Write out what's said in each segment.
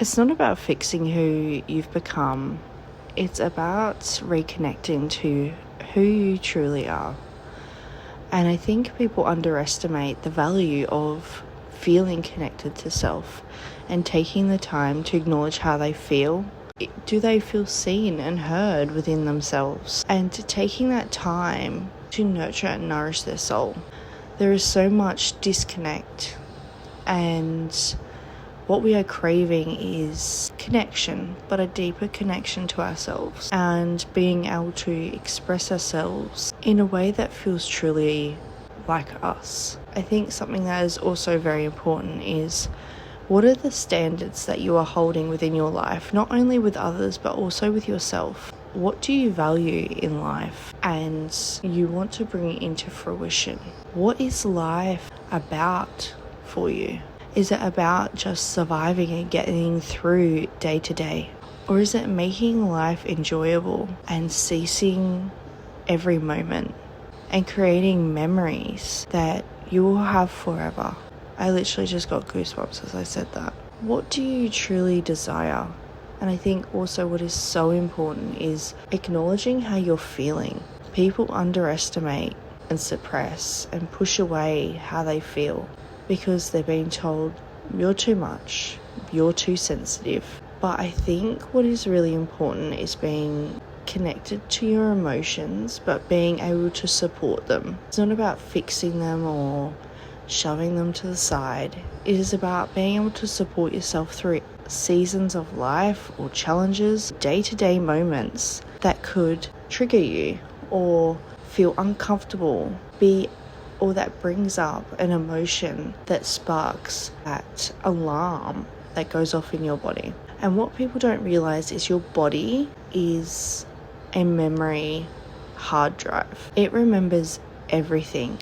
It's not about fixing who you've become, it's about reconnecting to who you truly are. And I think people underestimate the value of feeling connected to self and taking the time to acknowledge how they feel. Do they feel seen and heard within themselves? And taking that time to nurture and nourish their soul. There is so much disconnect, and what we are craving is connection, but a deeper connection to ourselves and being able to express ourselves in a way that feels truly like us. I think something that is also very important is, what are the standards that you are holding within your life, not only with others, but also with yourself? What do you value in life and you want to bring it into fruition? What is life about for you? Is it about just surviving and getting through day to day? Or is it making life enjoyable and seizing every moment and creating memories that you will have forever? I literally just got goosebumps as I said that. What do you truly desire? And I think also what is so important is acknowledging how you're feeling. People underestimate and suppress and push away how they feel, because they're being told, you're too much, you're too sensitive. But I think what is really important is being connected to your emotions, but being able to support them. It's not about fixing them or shoving them to the side. It is about being able to support yourself through seasons of life or challenges, day-to-day moments that could trigger you or feel uncomfortable, or that brings up an emotion that sparks that alarm that goes off in your body. And what people don't realize is your body is a memory hard drive. It remembers everything.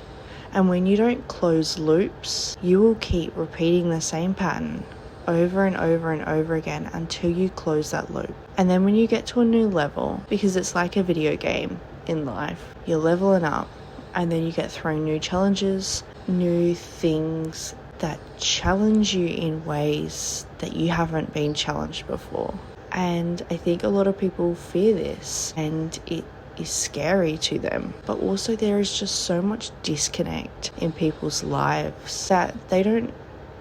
And when you don't close loops, you will keep repeating the same pattern over and over and over again until you close that loop. And then when you get to a new level, because it's like a video game in life, you're leveling up, and then you get thrown new challenges, new things that challenge you in ways that you haven't been challenged before. And I think a lot of people fear this, and it is scary to them. But also there is just so much disconnect in people's lives that they don't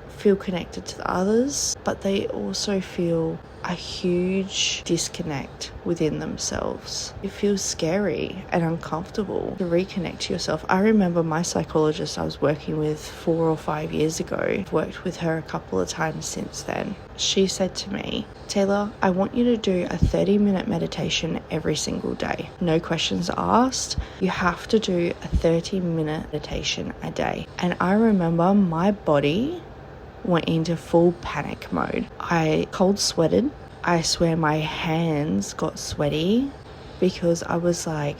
feel connected to others, but they also feel a huge disconnect within themselves. It feels scary and uncomfortable to reconnect to yourself. I remember my psychologist I was working with 4 or 5 years ago. I've worked with her a couple of times since then. She said to me, Taylor, I want you to do a 30-minute meditation every single day. No questions asked. You have to do a 30-minute meditation a day. And I remember my body went into full panic mode. I cold sweated. I swear my hands got sweaty because I was like,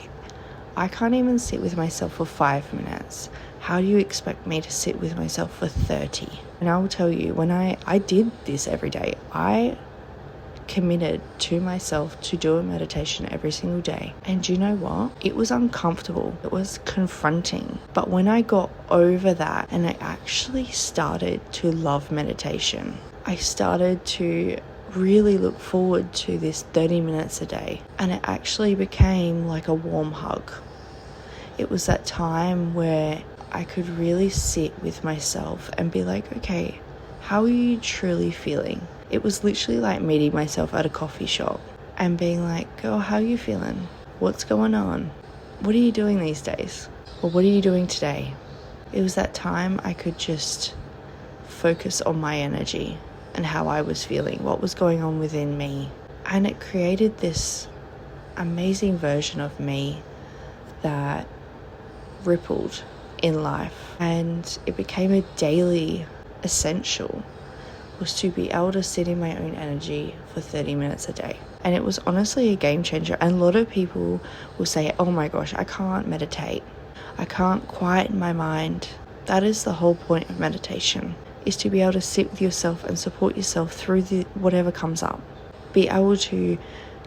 I can't even sit with myself for 5 minutes. How do you expect me to sit with myself for 30? And I will tell you, when I did this every day, I committed to myself to do a meditation every single day. And you know what? It was uncomfortable. It was confronting. But when I got over that and I actually started to love meditation, I started to really look forward to this 30 minutes a day. And it actually became like a warm hug. It was that time where I could really sit with myself and be like, okay, how are you truly feeling? It was literally like meeting myself at a coffee shop and being like, girl, how are you feeling? What's going on? What are you doing these days? Or what are you doing today? It was that time I could just focus on my energy and how I was feeling, what was going on within me. And it created this amazing version of me that rippled in life. And it became a daily essential, was to be able to sit in my own energy for 30 minutes a day. And it was honestly a game changer. And a lot of people will say, oh my gosh, I can't meditate. I can't quieten my mind. That is the whole point of meditation, is to be able to sit with yourself and support yourself through whatever comes up. Be able to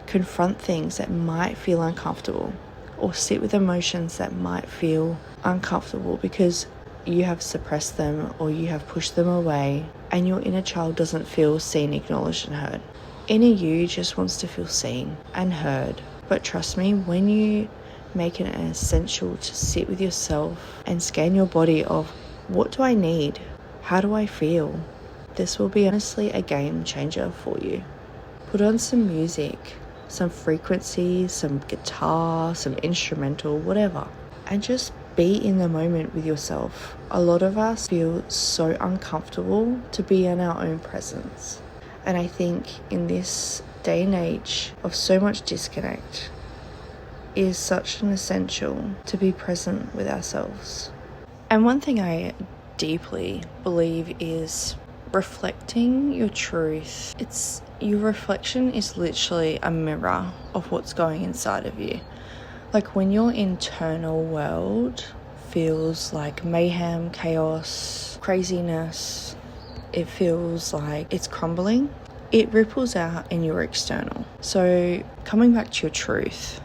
confront things that might feel uncomfortable, or sit with emotions that might feel uncomfortable because you have suppressed them or you have pushed them away. and your inner child doesn't feel seen, acknowledged and heard. Inner you just wants to feel seen and heard. But trust me, when you make it an essential to sit with yourself and scan your body of what do I need? How do I feel? This will be honestly a game changer for you. Put on some music, some frequency, some guitar, some instrumental, whatever, and just be in the moment with yourself. A lot of us feel so uncomfortable to be in our own presence. And I think in this day and age of so much disconnect, it is such an essential to be present with ourselves. And one thing I deeply believe is reflecting your truth. Your reflection is literally a mirror of what's going inside of you. Like when your internal world feels like mayhem, chaos, craziness, it feels like it's crumbling, it ripples out in your external. So coming back to your truth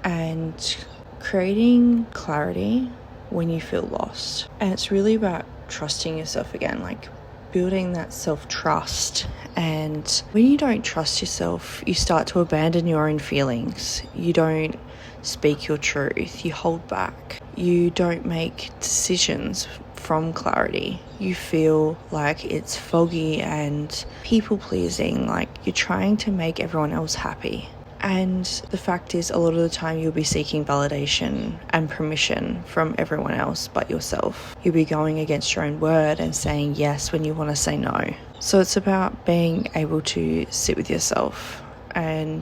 and creating clarity when you feel lost. And it's really about trusting yourself again, like building that self-trust. And when you don't trust yourself, you start to abandon your own feelings. You don't speak your truth. You hold back. You don't make decisions from clarity. You feel like it's foggy and people-pleasing, like you're trying to make everyone else happy. And the fact is, a lot of the time you'll be seeking validation and permission from everyone else but yourself. You'll be going against your own word and saying yes when you want to say no. So it's about being able to sit with yourself and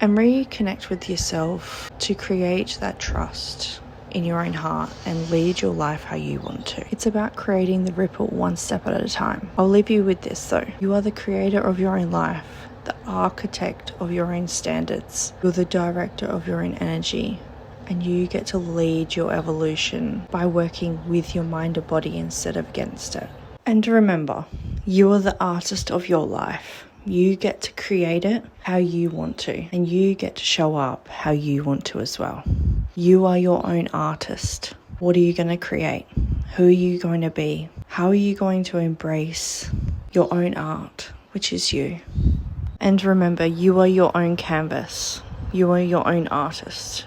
reconnect with yourself to create that trust in your own heart and lead your life how you want to. It's about creating the ripple one step at a time. I'll leave you with this though. You are the creator of your own life, the architect of your own standards. You're the director of your own energy, and you get to lead your evolution by working with your mind and body instead of against it. And remember, you are the artist of your life. You get to create it how you want to, and you get to show up how you want to as well. You are your own artist. What are you going to create? Who are you going to be? How are you going to embrace your own art, which is you? And remember, you are your own canvas. You are your own artist.